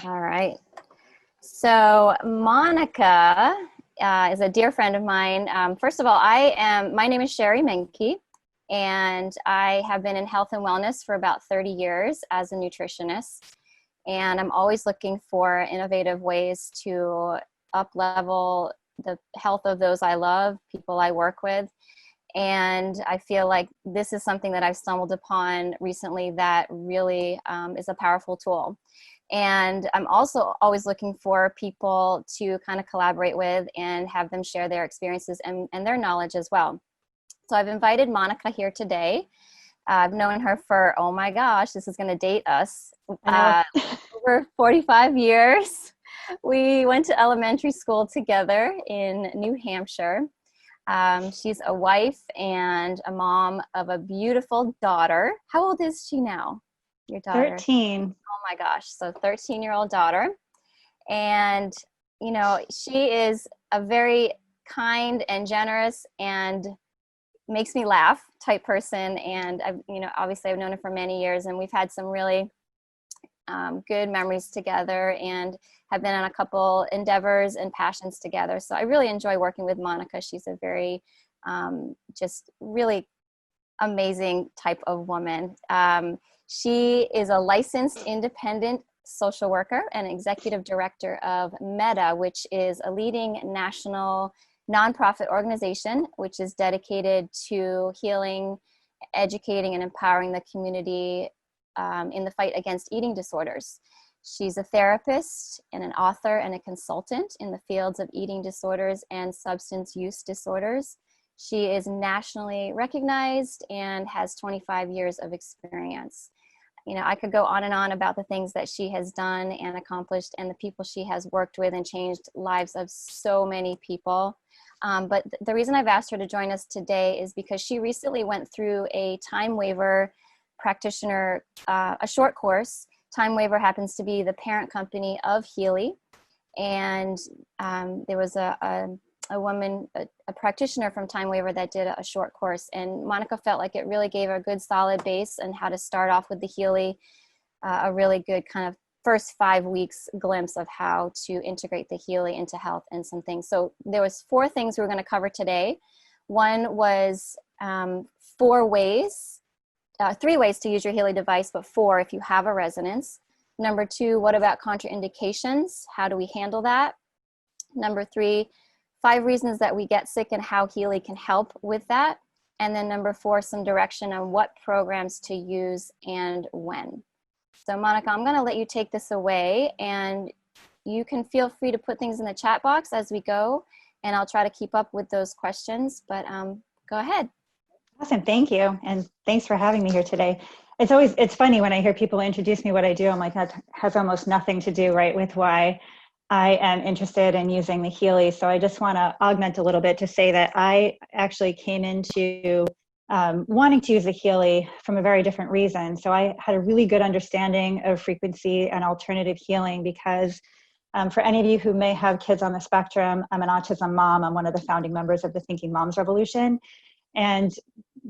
All right. So Monica is a dear friend of mine. First of all, my name is Sherry Menke, and I have been in health and wellness for about 30 years as a nutritionist. And I'm always looking for innovative ways to up level the health of those I love, people I work with. And I feel like this is something that I've stumbled upon recently that really is a powerful tool. And I'm also always looking for people to kind of collaborate with and have them share their experiences and their knowledge as well. So I've invited Monica here today. I've known her for, oh my gosh, this is going to date us, I know. over 45 years. We went to elementary school together in New Hampshire. She's a wife and a mom of a beautiful daughter. How old is she now, your daughter? 13. Oh my gosh, so 13-year-old daughter. And, she is a very kind and generous and makes me laugh type person. And obviously I've known her for many years, and we've had some really good memories together and have been on a couple endeavors and passions together. So I really enjoy working with Monica. She's a very just really amazing type of woman. She is a licensed independent social worker and executive director of MEDA, which is a leading national nonprofit organization which is dedicated to healing, educating, and empowering the community in the fight against eating disorders. She's a therapist and an author and a consultant in the fields of eating disorders and substance use disorders. She is nationally recognized and has 25 years of experience. I could go on and on about the things that she has done and accomplished and the people she has worked with and changed lives of so many people. But the reason I've asked her to join us today is because she recently went through a time waiver practitioner, a short course. Time Waiver happens to be the parent company of Healy. And there was a woman, a practitioner from Time Waiver that did a short course. And Monica felt like it really gave her a good solid base and how to start off with the Healy, a really good kind of first 5 weeks glimpse of how to integrate the Healy into health and some things. So there was 4 things we were going to cover today. One was 3 ways to use your Healy device, but 4 if you have a resonance. Number 2, what about contraindications? How do we handle that? Number 3, 5 reasons that we get sick and how Healy can help with that. And then number 4, some direction on what programs to use and when. So Monica, I'm going to let you take this away, and you can feel free to put things in the chat box as we go, and I'll try to keep up with those questions, but go ahead. Awesome. Thank you. And thanks for having me here today. It's funny when I hear people introduce me what I do, I'm like, that has almost nothing to do, right, with why I am interested in using the Healy. So I just want to augment a little bit to say that I actually came into wanting to use the Healy from a very different reason. So I had a really good understanding of frequency and alternative healing because for any of you who may have kids on the spectrum, I'm an autism mom. I'm one of the founding members of the Thinking Moms Revolution. And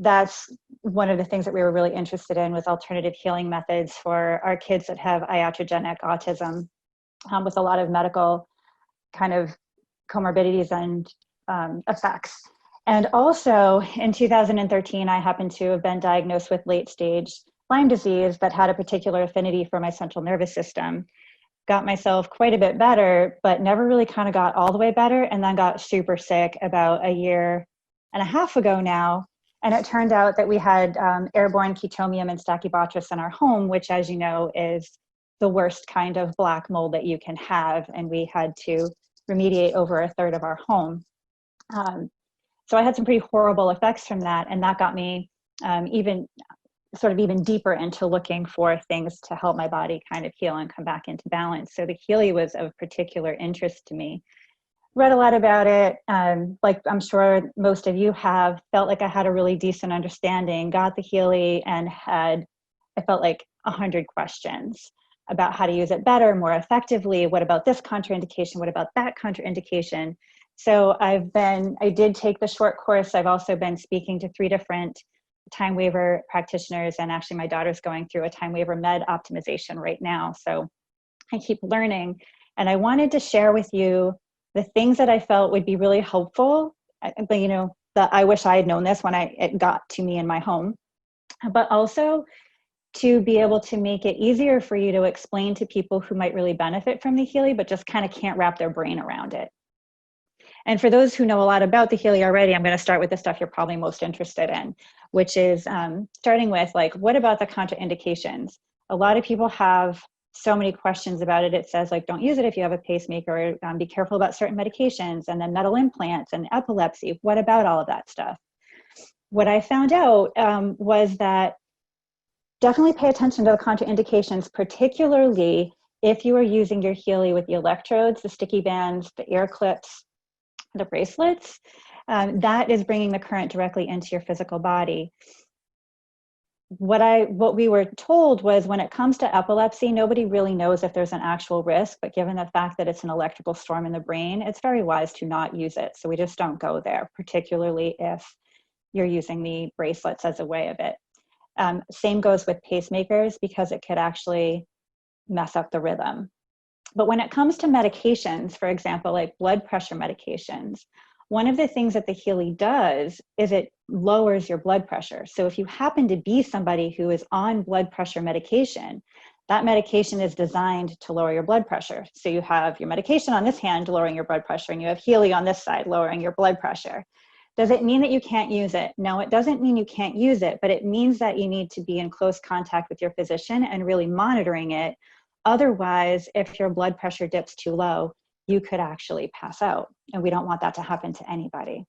that's one of the things that we were really interested in was alternative healing methods for our kids that have iatrogenic autism with a lot of medical kind of comorbidities and effects. And also in 2013, I happened to have been diagnosed with late stage Lyme disease that had a particular affinity for my central nervous system. Got myself quite a bit better, but never really kind of got all the way better, and then got super sick about a year and a half ago now. And it turned out that we had airborne Chaetomium and Stachybotrys in our home, which, as you know, is the worst kind of black mold that you can have. And we had to remediate over a third of our home. So I had some pretty horrible effects from that. And that got me even deeper into looking for things to help my body kind of heal and come back into balance. So the Healy was of particular interest to me. Read a lot about it, like I'm sure most of you have. Felt like I had a really decent understanding, got the Healy, and I felt like 100 questions about how to use it better, more effectively. What about this contraindication? What about that contraindication? So I did take the short course. I've also been speaking to 3 different Time Waiver practitioners, and actually my daughter's going through a Time Waiver med optimization right now. So I keep learning. And I wanted to share with you the things that I felt would be really helpful. But, you know, that I wish I had known this when it got to me in my home, but also to be able to make it easier for you to explain to people who might really benefit from the Healy, but just kind of can't wrap their brain around it. And for those who know a lot about the Healy already, I'm going to start with the stuff you're probably most interested in, which is starting with, like, what about the contraindications? A lot of people have so many questions about it. It says, like, don't use it if you have a pacemaker, be careful about certain medications, and then metal implants and epilepsy. What about all of that stuff? What I found out was that definitely pay attention to the contraindications, particularly if you are using your Healy with the electrodes, the sticky bands, the ear clips, the bracelets. That is bringing the current directly into your physical body. What we were told was, when it comes to epilepsy, nobody really knows if there's an actual risk, but given the fact that it's an electrical storm in the brain, it's very wise to not use it. So we just don't go there, particularly if you're using the bracelets as a way of it. Same goes with pacemakers, because it could actually mess up the rhythm. But when it comes to medications, for example, like blood pressure medications, one of the things that the Healy does is it lowers your blood pressure. So if you happen to be somebody who is on blood pressure medication, that medication is designed to lower your blood pressure. So you have your medication on this hand lowering your blood pressure, and you have Healy on this side lowering your blood pressure. Does it mean that you can't use it? No, it doesn't mean you can't use it, but it means that you need to be in close contact with your physician and really monitoring it. Otherwise, if your blood pressure dips too low, you could actually pass out. And we don't want that to happen to anybody,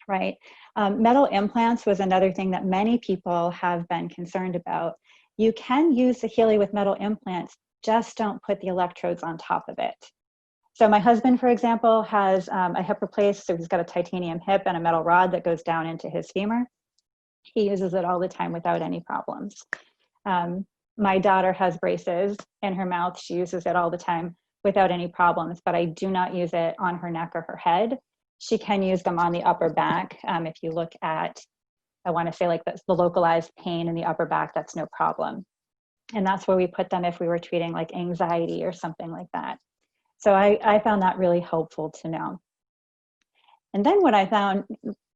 right? Metal implants was another thing that many people have been concerned about. You can use the Healy with metal implants, just don't put the electrodes on top of it. So my husband, for example, has a hip replaced. So he's got a titanium hip and a metal rod that goes down into his femur. He uses it all the time without any problems. My daughter has braces in her mouth. She uses it all the time without any problems, but I do not use it on her neck or her head. She can use them on the upper back. If you look at, I want to say, like the localized pain in the upper back, that's no problem. And that's where we put them if we were treating like anxiety or something like that. So I found that really helpful to know. And then what I found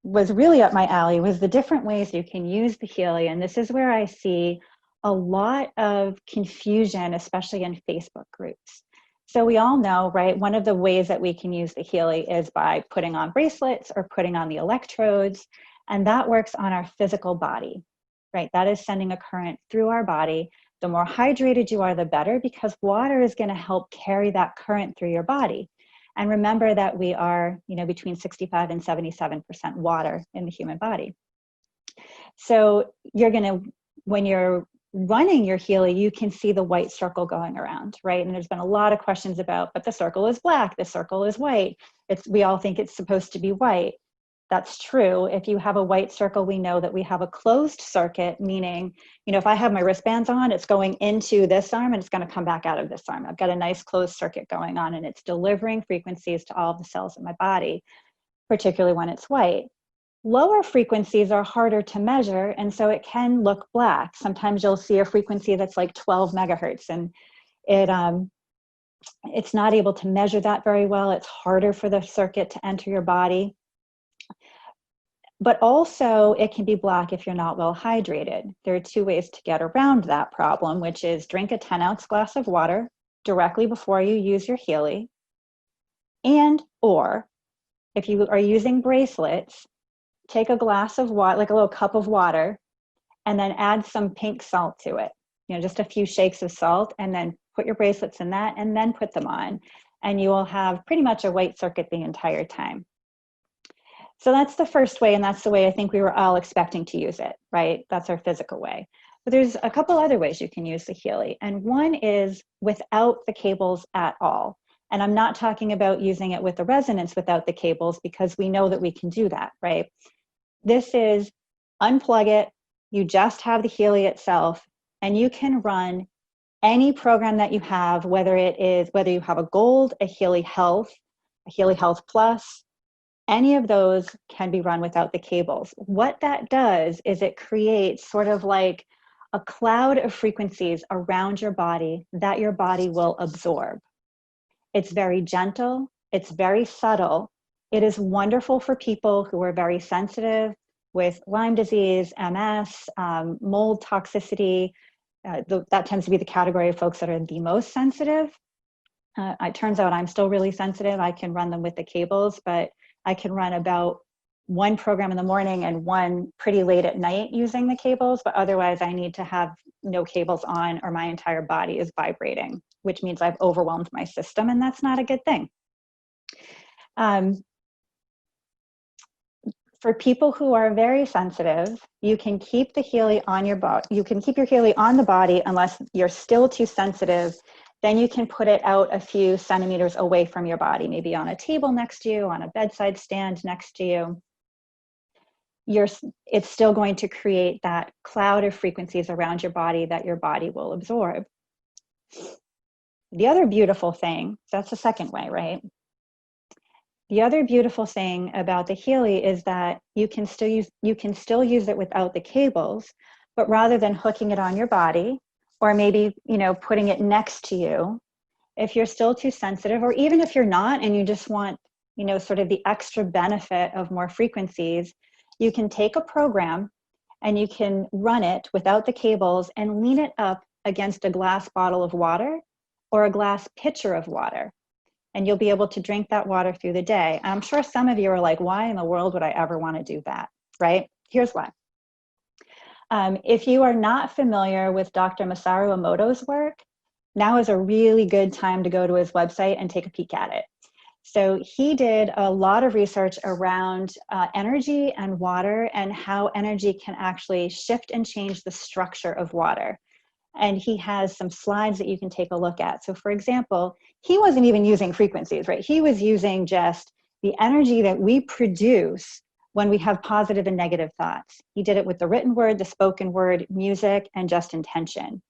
was really up my alley was the different ways you can use the Healy. And this is where I see a lot of confusion, especially in Facebook groups. So we all know, right, one of the ways that we can use the Healy is by putting on bracelets or putting on the electrodes. And that works on our physical body, right? That is sending a current through our body. The more hydrated you are, the better, because water is going to help carry that current through your body. And remember that we are, between 65 and 77% water in the human body. So when you're running your Healy, you can see the white circle going around, right? And there's been a lot of questions about, but the circle is black, the circle is white. We all think it's supposed to be white. That's true. If you have a white circle, we know that we have a closed circuit, meaning, if I have my wristbands on, it's going into this arm and it's going to come back out of this arm. I've got a nice closed circuit going on, and it's delivering frequencies to all of the cells in my body, particularly when it's white. Lower frequencies are harder to measure, and so it can look black. Sometimes you'll see a frequency that's like 12 megahertz, and it's not able to measure that very well. It's harder for the circuit to enter your body. But also, it can be black if you're not well hydrated. There are two ways to get around that problem, which is drink a 10-ounce glass of water directly before you use your Healy, or if you are using bracelets, take a glass of water, like a little cup of water, and then add some pink salt to it. Just a few shakes of salt, and then put your bracelets in that, and then put them on. And you will have pretty much a white circuit the entire time. So that's the first way, and that's the way I think we were all expecting to use it, right? That's our physical way. But there's a couple other ways you can use the Healy, and one is without the cables at all. And I'm not talking about using it with the resonance without the cables, because we know that we can do that, right? This is unplug it, you just have the Healy itself, and you can run any program that you have, whether you have a Gold, a Healy Health Plus, any of those can be run without the cables. What that does is it creates sort of like a cloud of frequencies around your body that your body will absorb. It's very gentle, it's very subtle. It is wonderful for people who are very sensitive with Lyme disease, MS, mold toxicity. That tends to be the category of folks that are the most sensitive. It turns out I'm still really sensitive. I can run them with the cables, but I can run about one program in the morning and one pretty late at night using the cables, but otherwise I need to have no cables on or my entire body is vibrating, which means I've overwhelmed my system, and that's not a good thing. For people who are very sensitive, you can keep the Healy on your body. You can keep your Healy on the body unless you're still too sensitive. Then you can put it out a few centimeters away from your body, maybe on a table next to you, on a bedside stand next to you. It's still going to create that cloud of frequencies around your body that your body will absorb. The other beautiful thing, that's the second way, right? The other beautiful thing about the Healy is that you can still use it without the cables, but rather than hooking it on your body, or maybe, putting it next to you, if you're still too sensitive, or even if you're not and you just want, sort of the extra benefit of more frequencies, you can take a program and you can run it without the cables and lean it up against a glass bottle of water or a glass pitcher of water. And you'll be able to drink that water through the day. I'm sure some of you are like, why in the world would I ever want to do that, right? Here's why. If you are not familiar with Dr. Masaru Emoto's work, now is a really good time to go to his website and take a peek at it. So he did a lot of research around energy and water and how energy can actually shift and change the structure of water. And he has some slides that you can take a look at. So for example, he wasn't even using frequencies, right? He was using just the energy that we produce when we have positive and negative thoughts. He did it with the written word, the spoken word, music, and just intention.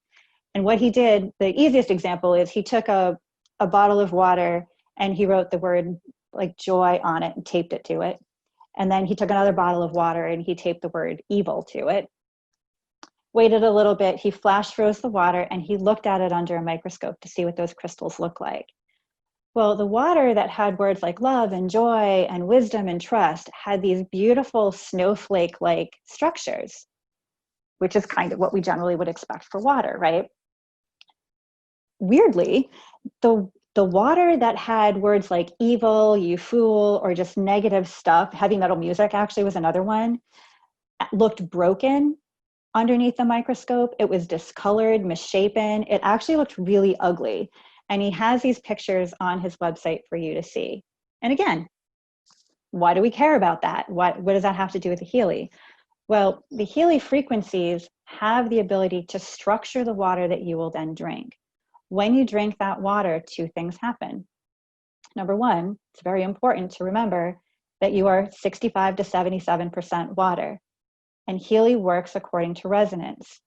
And what he did, the easiest example is he took a bottle of water and he wrote the word like joy on it and taped it to it. And then he took another bottle of water and he taped the word evil to it. Waited a little bit, he flash froze the water and he looked at it under a microscope to see what those crystals look like. Well, the water that had words like love and joy and wisdom and trust had these beautiful snowflake-like structures, which is kind of what we generally would expect for water, right? Weirdly, the water that had words like evil, you fool, or just negative stuff, heavy metal music actually was another one, looked broken underneath the microscope. It was discolored, misshapen. It actually looked really ugly. And he has these pictures on his website for you to see. And again, why do we care about that? What does that have to do with the Healy? Well, the Healy frequencies have the ability to structure the water that you will then drink. When you drink that water, two things happen. Number one, it's very important to remember that you are 65 to 77% water. And Healy works according to resonance.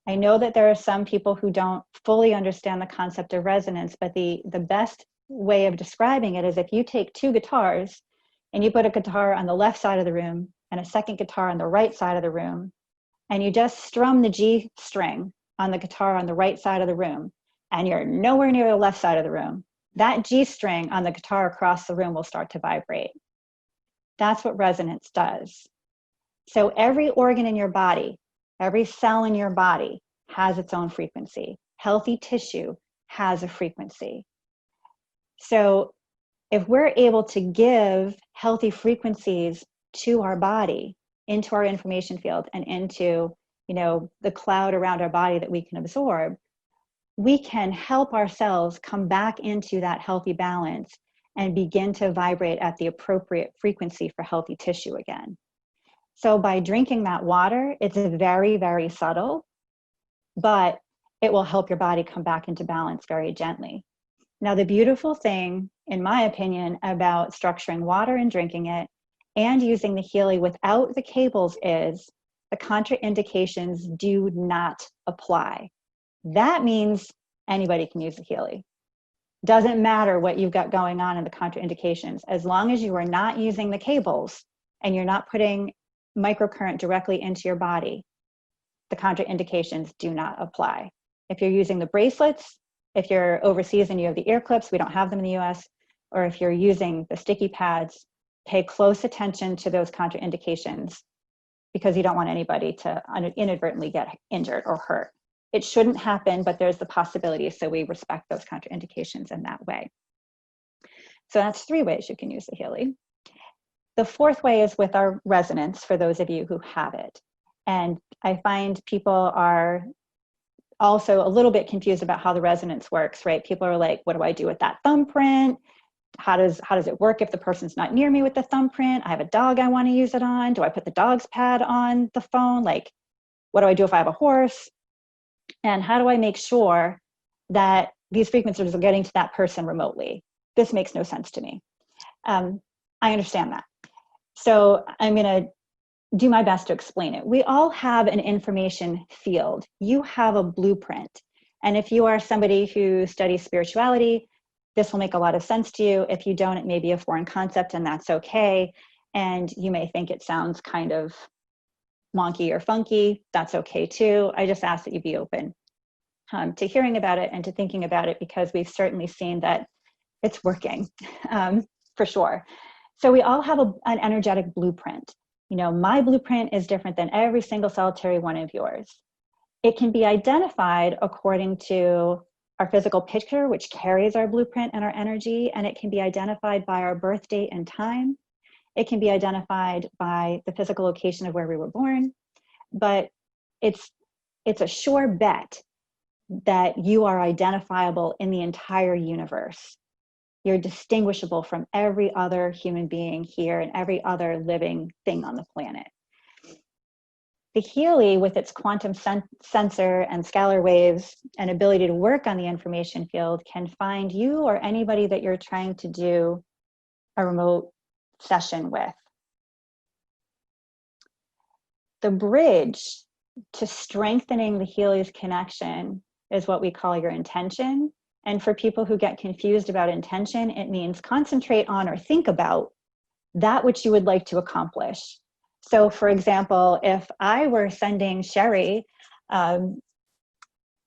I know that there are some people who don't fully understand the concept of resonance, but the best way of describing it is if you take two guitars and you put a guitar on the left side of the room and a second guitar on the right side of the room, and you just strum the G string on the guitar on the right side of the room, and you're nowhere near the left side of the room, that G string on the guitar across the room will start to vibrate. That's what resonance does. So every organ in your body, every cell in your body has its own frequency. Healthy tissue has a frequency. So if we're able to give healthy frequencies to our body, into our information field and into, the cloud around our body that we can absorb, we can help our cells come back into that healthy balance and begin to vibrate at the appropriate frequency for healthy tissue again. So by drinking that water, it's very, very subtle, but it will help your body come back into balance very gently. Now, the beautiful thing, in my opinion, about structuring water and drinking it and using the Healy without the cables is the contraindications do not apply. That means anybody can use the Healy. Doesn't matter what you've got going on in the contraindications. As long as you are not using the cables and you're not putting microcurrent directly into your body, the contraindications do not apply. If you're using the bracelets, if you're overseas and you have the ear clips, we don't have them in the US, or if you're using the sticky pads, pay close attention to those contraindications because you don't want anybody to inadvertently get injured or hurt. It shouldn't happen, but there's the possibility, so we respect those contraindications in that way. So that's 3 ways you can use the Healy. The 4th way is with our resonance, for those of you who have it. And I find people are also a little bit confused about how the resonance works, right? People are like, what do I do with that thumbprint? How does it work if the person's not near me with the thumbprint? I have a dog I want to use it on. Do I put the dog's pad on the phone? Like, what do I do if I have a horse? And how do I make sure that these frequencies are getting to that person remotely? This makes no sense to me. I understand that. So I'm going to do my best to explain it. We all have an information field. You have a blueprint. And if you are somebody who studies spirituality, this will make a lot of sense to you. If you don't, it may be a foreign concept, and that's okay. And you may think it sounds kind of wonky or funky. That's okay too. I just ask that you be open to hearing about it and to thinking about it, because we've certainly seen that it's working for sure. So we all have an energetic blueprint. You know, my blueprint is different than every single solitary one of yours. It can be identified according to our physical picture, which carries our blueprint and our energy, and it can be identified by our birth date and time. It can be identified by the physical location of where we were born, but it's a sure bet that you are identifiable in the entire universe. You're distinguishable from every other human being here and every other living thing on the planet. The Healy, with its quantum sensor and scalar waves and ability to work on the information field, can find you or anybody that you're trying to do a remote session with. The bridge to strengthening the Healy's connection is what we call your intention. And for people who get confused about intention, it means concentrate on or think about that which you would like to accomplish. So for example, if I were sending Sherry a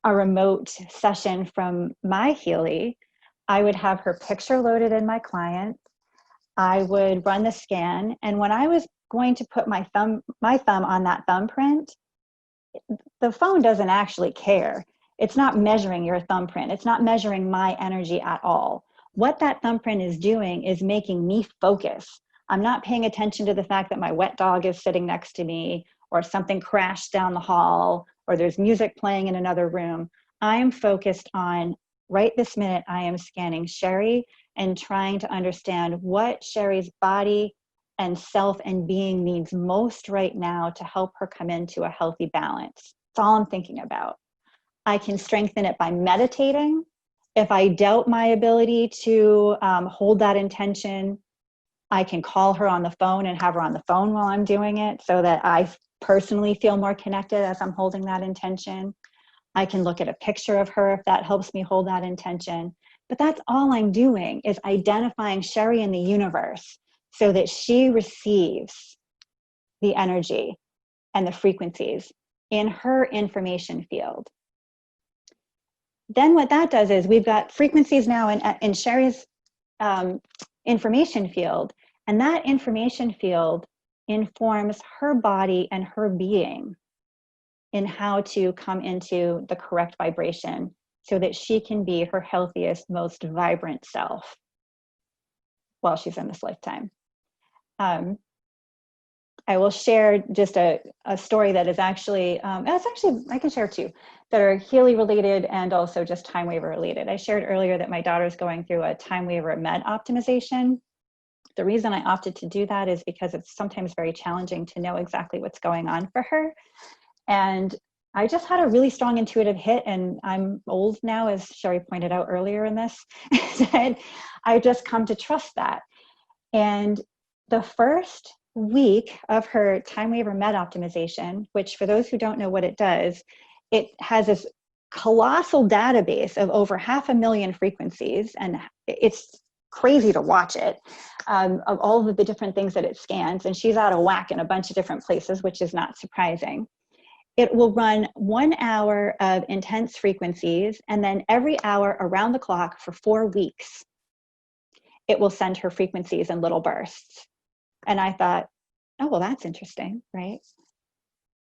remote session from my Healy, I would have her picture loaded in my client. I would run the scan. And when I was going to put my thumb on that thumbprint, the phone doesn't actually care. It's not measuring your thumbprint. It's not measuring my energy at all. What that thumbprint is doing is making me focus. I'm not paying attention to the fact that my wet dog is sitting next to me, or something crashed down the hall, or there's music playing in another room. I am focused on, right this minute, I am scanning Sherry and trying to understand what Sherry's body and self and being needs most right now to help her come into a healthy balance. That's all I'm thinking about. I can strengthen it by meditating. If I doubt my ability to hold that intention, I can call her on the phone and have her on the phone while I'm doing it, so that I personally feel more connected as I'm holding that intention. I can look at a picture of her if that helps me hold that intention. But that's all I'm doing, is identifying Sherry in the universe so that she receives the energy and the frequencies in her information field. Then what that does is we've got frequencies now in Sherry's information field, and that information field informs her body and her being in how to come into the correct vibration so that she can be her healthiest, most vibrant self while she's in this lifetime. I will share just a story that is actually, I can share two that are Healy related and also just time waiver related. I shared earlier that my daughter's going through a time waiver med optimization. The reason I opted to do that is because it's sometimes very challenging to know exactly what's going on for her. And I just had a really strong intuitive hit, and I'm old now, as Sherry pointed out earlier in this, and I've just come to trust that. And the first week of her time waiver med optimization, which for those who don't know what it does, it has this colossal database of over 500,000 frequencies, and it's crazy to watch it, of all of the different things that it scans, and she's out of whack in a bunch of different places, which is not surprising. it will run 1 hour of intense frequencies, and then every hour around the clock for 4 weeks, it will send her frequencies in little bursts. And I thought, oh, well, that's interesting, right?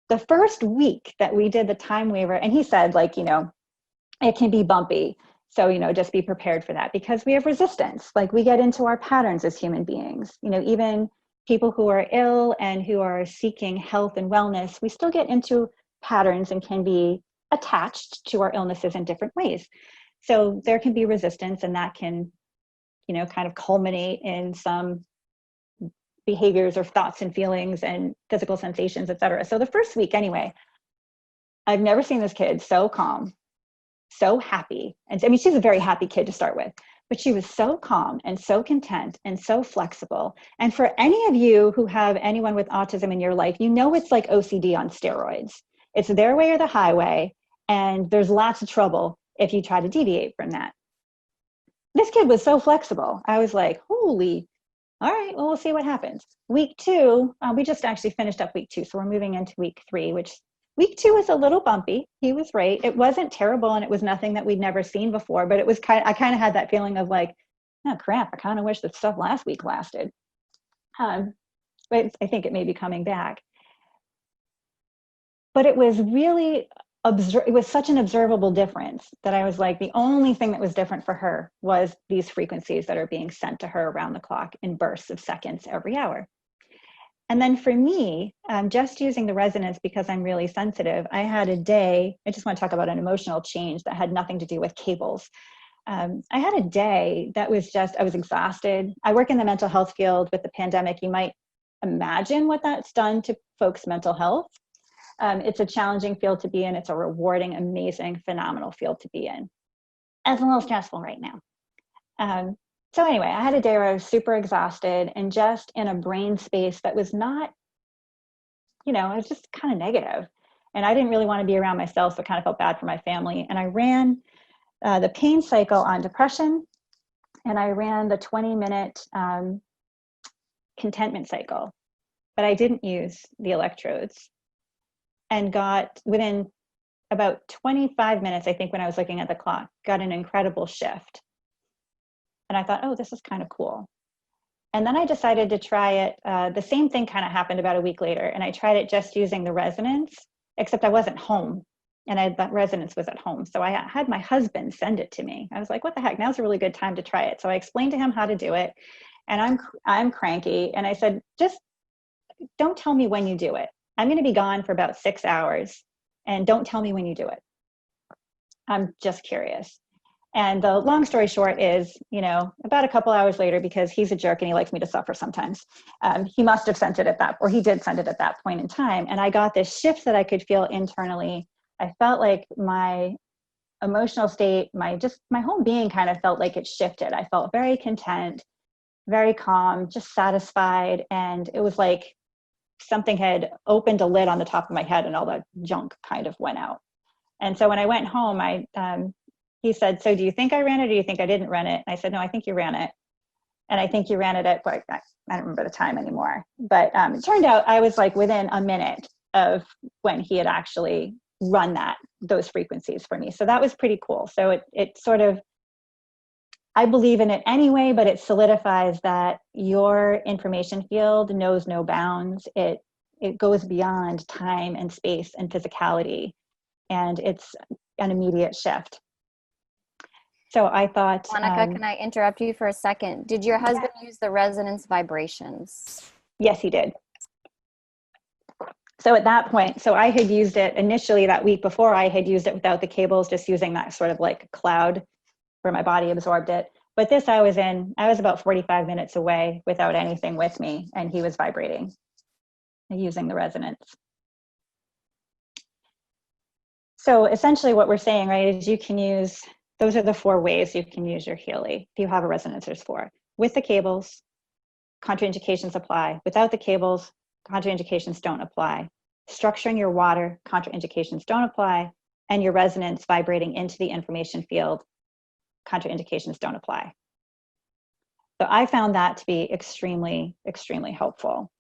The first week that we did the time waiver, and he said, like, it can be bumpy. So, just be prepared for that, because we have resistance. Like, we get into our patterns as human beings. Even people who are ill and who are seeking health and wellness, we still get into patterns and can be attached to our illnesses in different ways. So there can be resistance, and that can, kind of culminate in some behaviors or thoughts and feelings and physical sensations, et cetera. So the first week anyway, I've never seen this kid so calm, so happy. And I mean, she's a very happy kid to start with, but she was so calm and so content and so flexible. And for any of you who have anyone with autism in your life, it's like OCD on steroids. It's their way or the highway, and there's lots of trouble if you try to deviate from that. This kid was so flexible. I was like, holy, all right, well, we'll see what happens. Week 2, we just actually finished up week 2, so we're moving into week 3, which week 2 was a little bumpy. He was right. It wasn't terrible, and it was nothing that we'd never seen before, but it was I kind of had that feeling of like, oh crap, I kind of wish the stuff last week lasted. But I think it may be coming back. But it was really, it was such an observable difference that I was like, the only thing that was different for her was these frequencies that are being sent to her around the clock in bursts of seconds every hour. And then for me, just using the resonance because I'm really sensitive, I had a day, I just want to talk about an emotional change that had nothing to do with cables. I had a day that was I was exhausted. I work in the mental health field. With the pandemic, you might imagine what that's done to folks' mental health. It's a challenging field to be in. It's a rewarding, amazing, phenomenal field to be in. It's a little stressful right now. So anyway, I had a day where I was super exhausted and just in a brain space that was not, it was just kind of negative. And I didn't really want to be around myself, so I kind of felt bad for my family. And I ran the pain cycle on depression, and I ran the 20-minute contentment cycle, but I didn't use the electrodes. And got, within about 25 minutes, I think, when I was looking at the clock, got an incredible shift. And I thought, oh, this is kind of cool. And then I decided to try it. The same thing kind of happened about a week later. And I tried it just using the resonance, except I wasn't home. And that resonance was at home. So I had my husband send it to me. I was like, what the heck? Now's a really good time to try it. So I explained to him how to do it. And I'm cranky. And I said, just don't tell me when you do it. I'm going to be gone for about 6 hours, and don't tell me when you do it. I'm just curious. And the long story short is, about a couple hours later, because he's a jerk and he likes me to suffer sometimes, he must have sent it or he did send it at that point in time. And I got this shift that I could feel internally. I felt like my emotional state, my whole being kind of felt like it shifted. I felt very content, very calm, just satisfied. And it was like something had opened a lid on the top of my head and all that junk kind of went out. And so when I went home, he said, so do you think I ran it or do you think I didn't run it? And I said, no, I think you ran it. And I think you ran it at, I don't remember the time anymore. But it turned out I was like within a minute of when he had actually run those frequencies for me. So that was pretty cool. So it sort of, I believe in it anyway, but it solidifies that your information field knows no bounds. It goes beyond time and space and physicality, and it's an immediate shift. So I thought, Monica, can I interrupt you for a second? Did your husband use the resonance vibrations? Yes, he did. So at that point, so I had used it initially that week before. I had used it without the cables, just using that sort of like cloud where my body absorbed it. But this I was about 45 minutes away without anything with me, and he was vibrating using the resonance. So essentially what we're saying, right, is you can use, those are the 4 ways you can use your Healy. If you have a resonance, there's 4. With the cables, contraindications apply. Without the cables, contraindications don't apply. Structuring your water, contraindications don't apply. And your resonance vibrating into the information field, contraindications don't apply. So I found that to be extremely, extremely helpful.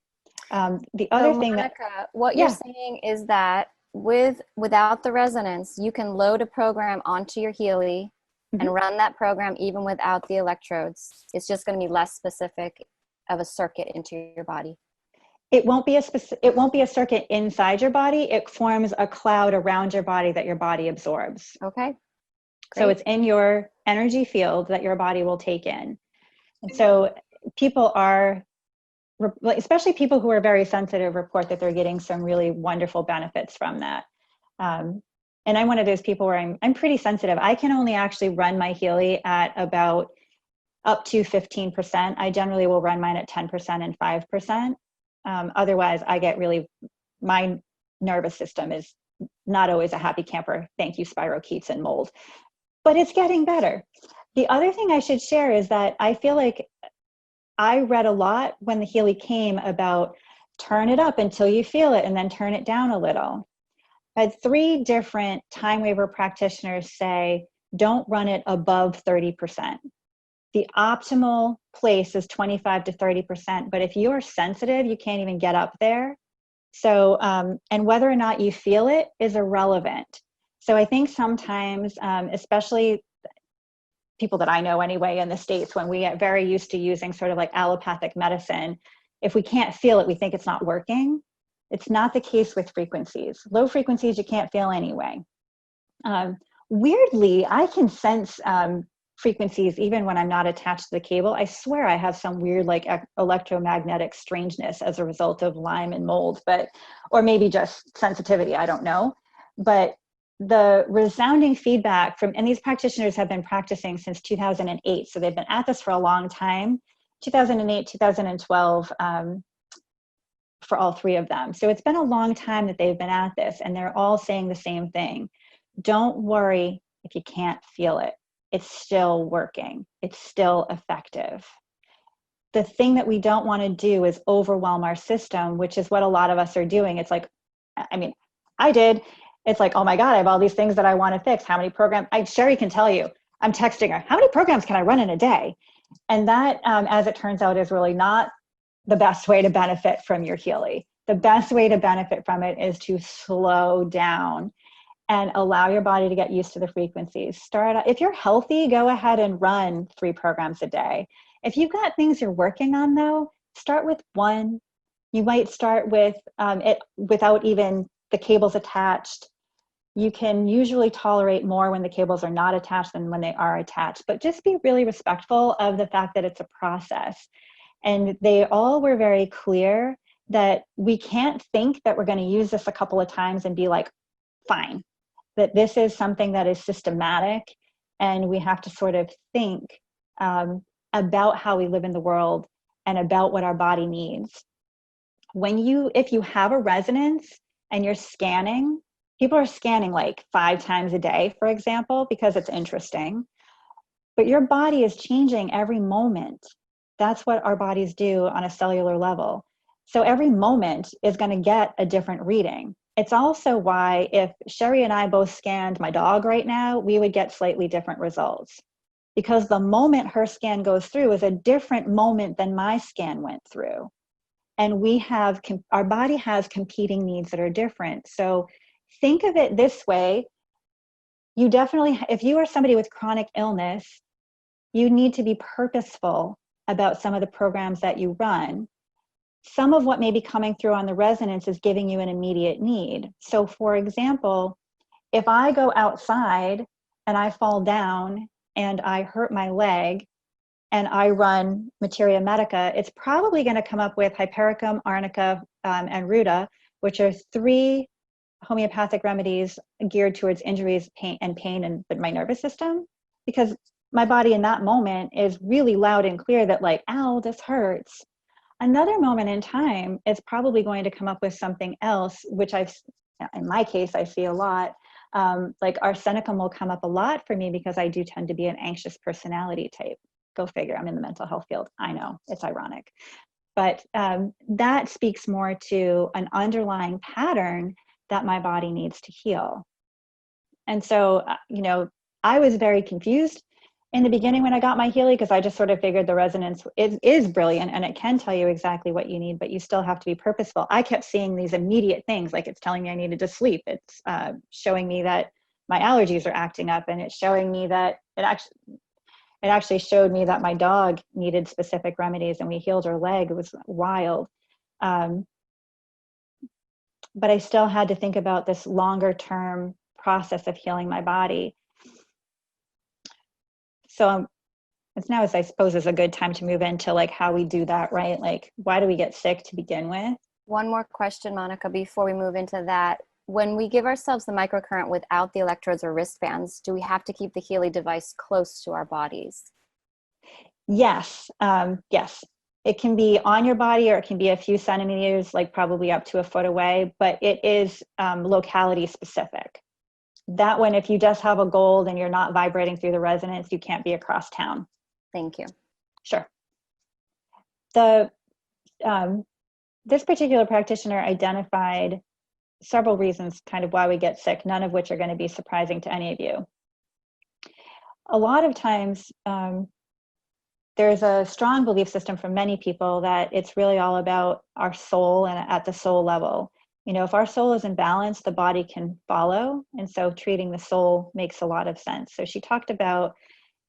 The other thing Monica, what you're saying is that without the resonance, you can load a program onto your Healy and run that program even without the electrodes. It's just going to be less specific of a circuit into your body. It won't be a circuit inside your body. It forms a cloud around your body that your body absorbs. Okay. Great. So it's in your energy field that your body will take in. And so people are, especially people who are very sensitive, report that they're getting some really wonderful benefits from that. And I'm one of those people where I'm pretty sensitive. I can only actually run my Healy at about up to 15%. I generally will run mine at 10% and 5%. Otherwise, I get my nervous system is not always a happy camper. Thank you, spirochetes and mold. But it's getting better. The other thing I should share is that I feel like I read a lot when the Healy came about turn it up until you feel it and then turn it down a little. I had 3 different time waver practitioners say, don't run it above 30%. The optimal place is 25 to 30%, but if you're sensitive, you can't even get up there. So, and whether or not you feel it is irrelevant. So I think sometimes, especially people that I know anyway in the States, when we get very used to using sort of like allopathic medicine, if we can't feel it, we think it's not working. It's not the case with frequencies. Low frequencies, you can't feel anyway. Weirdly, I can sense frequencies even when I'm not attached to the cable. I swear I have some weird like electromagnetic strangeness as a result of Lyme and mold, or maybe just sensitivity, I don't know. But the resounding feedback and these practitioners have been practicing since 2008, so they've been at this for a long time, 2008, 2012, for all 3 of them. So it's been a long time that they've been at this, and they're all saying the same thing. Don't worry if you can't feel it. It's still working. It's still effective. The thing that we don't want to do is overwhelm our system, which is what a lot of us are doing. It's like, I mean, I did. It's like, oh my God, I have all these things that I want to fix. How many programs? Sherry can tell you. I'm texting her. How many programs can I run in a day? And that, as it turns out, is really not the best way to benefit from your Healy. The best way to benefit from it is to slow down and allow your body to get used to the frequencies. If you're healthy, go ahead and run 3 programs a day. If you've got things you're working on though, start with 1. You might start with it without even the cables attached. You can usually tolerate more when the cables are not attached than when they are attached, but just be really respectful of the fact that it's a process. And they all were very clear that we can't think that we're going to use this a couple of times and be like, fine. That this is something that is systematic, and we have to sort of think about how we live in the world and about what our body needs. If you have a resonance and you're scanning, people are scanning like 5 times a day, for example, because it's interesting, but your body is changing every moment. That's what our bodies do on a cellular level. So every moment is going to get a different reading. It's also why if Sherry and I both scanned my dog right now, we would get slightly different results. Because the moment her scan goes through is a different moment than my scan went through. And our body has competing needs that are different. So think of it this way. You definitely, if you are somebody with chronic illness, you need to be purposeful about some of the programs that you run. Some of what may be coming through on the resonance is giving you an immediate need. So for example, if I go outside and I fall down and I hurt my leg and I run Materia Medica, it's probably going to come up with Hypericum, Arnica, and Ruta, which are 3 homeopathic remedies geared towards injuries, pain and my nervous system, because my body in that moment is really loud and clear that like, ow, this hurts. Another moment in time, it's probably going to come up with something else, which in my case, I see a lot. Like arsenicum will come up a lot for me because I do tend to be an anxious personality type. Go figure, I'm in the mental health field. I know, it's ironic. But that speaks more to an underlying pattern that my body needs to heal. And so, I was very confused in the beginning when I got my Healy, because I just sort of figured the resonance is brilliant and it can tell you exactly what you need, but you still have to be purposeful. I kept seeing these immediate things, like it's telling me I needed to sleep. It's showing me that my allergies are acting up, and it's showing me that it actually showed me that my dog needed specific remedies, and we healed her leg. It was wild. But I still had to think about this longer term process of healing my body. So now is, I suppose, is a good time to move into like how we do that, right? Like, why do we get sick to begin with? One more question, Monica, before we move into that. When we give ourselves the microcurrent without the electrodes or wristbands, do we have to keep the Healy device close to our bodies? Yes, yes. It can be on your body, or it can be a few centimeters, like probably up to a foot away, but it is locality specific. That one, if you just have a gold and you're not vibrating through the resonance, you can't be across town. Thank you. Sure. This particular practitioner identified several reasons kind of why we get sick, none of which are going to be surprising to any of you. A lot of times, there's a strong belief system from many people that it's really all about our soul and at the soul level. You know, if our soul is in balance, the body can follow. And so treating the soul makes a lot of sense. So she talked about,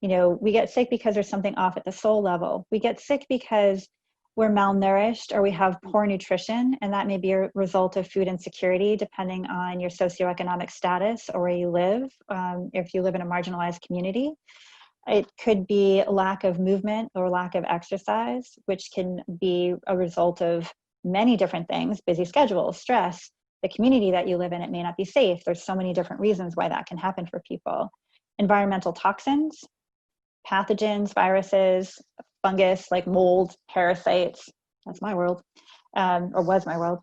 you know, we get sick because there's something off at the soul level. We get sick because we're malnourished or we have poor nutrition, and that may be a result of food insecurity depending on your socioeconomic status or where you live, if you live in a marginalized community. It could be a lack of movement or lack of exercise, which can be a result of many different things: busy schedules, stress, the community that you live in, it may not be safe. There's so many different reasons why that can happen for people. Environmental toxins, pathogens, viruses, fungus like mold, parasites, that's my world, or was my world.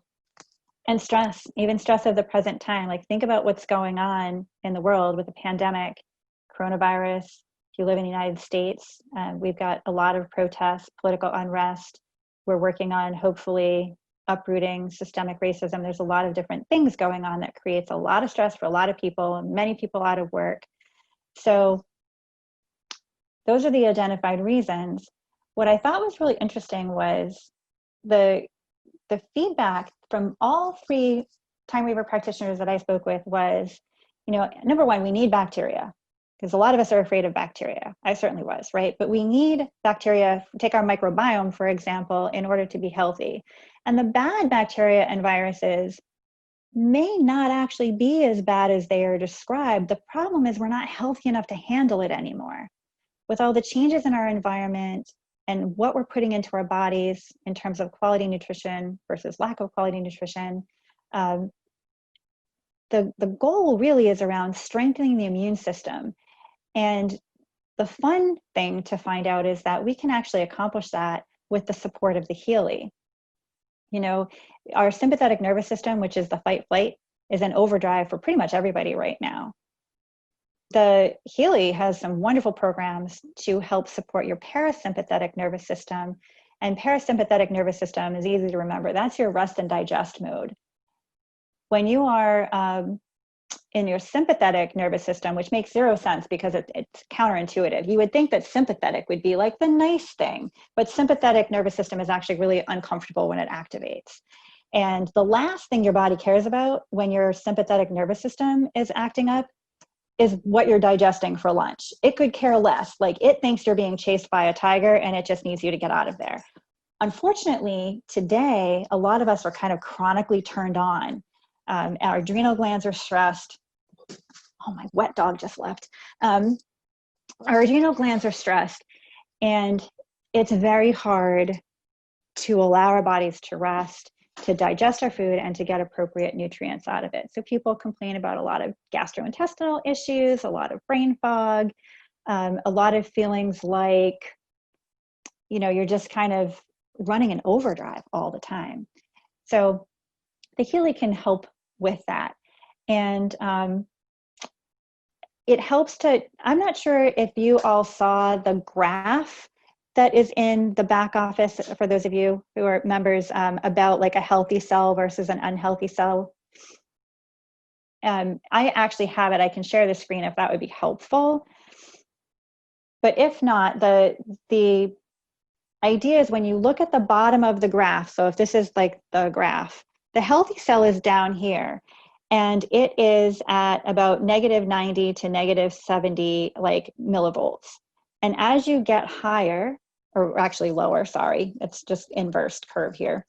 And stress, even stress of the present time. Like, think about what's going on in the world with the pandemic, coronavirus. If you live in the United States, we've got a lot of protests, political unrest. We're working on hopefully uprooting systemic racism. There's a lot of different things going on that creates a lot of stress for a lot of people, many people out of work. So those are the identified reasons. What I thought was really interesting was the feedback from all three time weaver practitioners that I spoke with was, you know, number one, we need bacteria, because a lot of us are afraid of bacteria. I certainly was, right? But we need bacteria, take our microbiome, for example, in order to be healthy. And the bad bacteria and viruses may not actually be as bad as they are described. The problem is we're not healthy enough to handle it anymore. With all the changes in our environment and what we're putting into our bodies in terms of quality nutrition versus lack of quality nutrition, the goal really is around strengthening the immune system. And the fun thing to find out is that we can actually accomplish that with the support of the Healy. You know, our sympathetic nervous system, which is the fight flight, is in overdrive for pretty much everybody right now. The Healy has some wonderful programs to help support your parasympathetic nervous system. And parasympathetic nervous system is easy to remember. That's your rest and digest mode. When you are in your sympathetic nervous system, which makes zero sense because it's counterintuitive. You would think that sympathetic would be like the nice thing, but sympathetic nervous system is actually really uncomfortable when it activates. And the last thing your body cares about when your sympathetic nervous system is acting up is what you're digesting for lunch. It could care less. Like, it thinks you're being chased by a tiger and it just needs you to get out of there. Unfortunately, today, a lot of us are kind of chronically turned on. Our adrenal glands are stressed. Oh, my wet dog just left. Our adrenal glands are stressed, and it's very hard to allow our bodies to rest, to digest our food, and to get appropriate nutrients out of it. So people complain about a lot of gastrointestinal issues, a lot of brain fog, a lot of feelings like, you know, you're just kind of running an overdrive all the time. So the Healy can help with that. And it helps to, I'm not sure if you all saw the graph that is in the back office, for those of you who are members, about like a healthy cell versus an unhealthy cell. I actually have it. I can share the screen if that would be helpful. But if not, the idea is when you look at the bottom of the graph, so if this is like the graph, the healthy cell is down here, and it is at about -90 to -70 like millivolts. And as you get higher, or actually lower, sorry, it's just inversed curve here.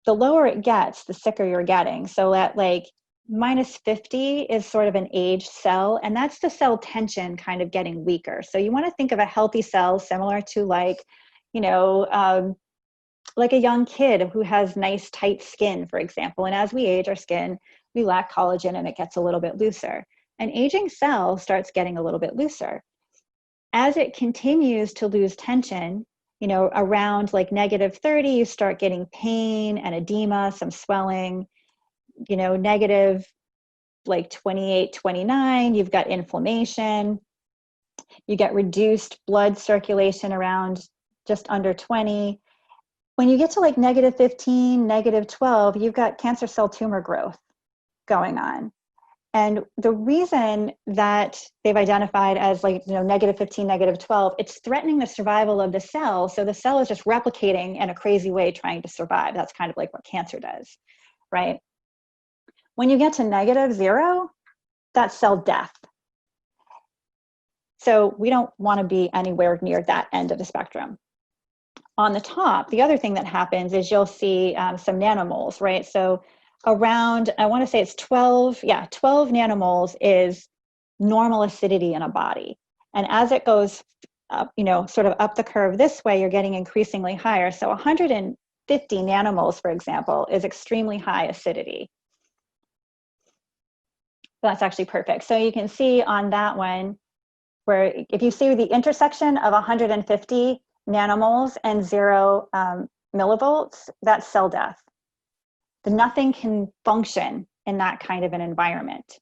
The lower it gets, the sicker you're getting. So at like -50 is sort of an aged cell, and that's the cell tension kind of getting weaker. So you want to think of a healthy cell similar to like, you know, like a young kid who has nice tight skin, for example. And as we age, our skin, we lack collagen and it gets a little bit looser. An aging cell starts getting a little bit looser. As it continues to lose tension, you know, around like -30, you start getting pain and edema, some swelling, you know, negative like 28, 29, you've got inflammation, you get reduced blood circulation around just under 20. When you get to like -15, -12, you've got cancer cell tumor growth going on. And the reason that they've identified as like, you know, -15, -12, it's threatening the survival of the cell. So the cell is just replicating in a crazy way, trying to survive. That's kind of like what cancer does, right? When you get to -0, that's cell death. So we don't want to be anywhere near that end of the spectrum. On the top, the other thing that happens is you'll see some nanomoles, right? So around, I want to say it's 12, 12 nanomoles is normal acidity in a body. And as it goes up, you know, sort of up the curve this way, you're getting increasingly higher. So 150 nanomoles, for example, is extremely high acidity. That's actually perfect. So you can see on that one, where if you see the intersection of 150 nanomoles and 0 millivolts, that's cell death. Nothing can function in that kind of an environment.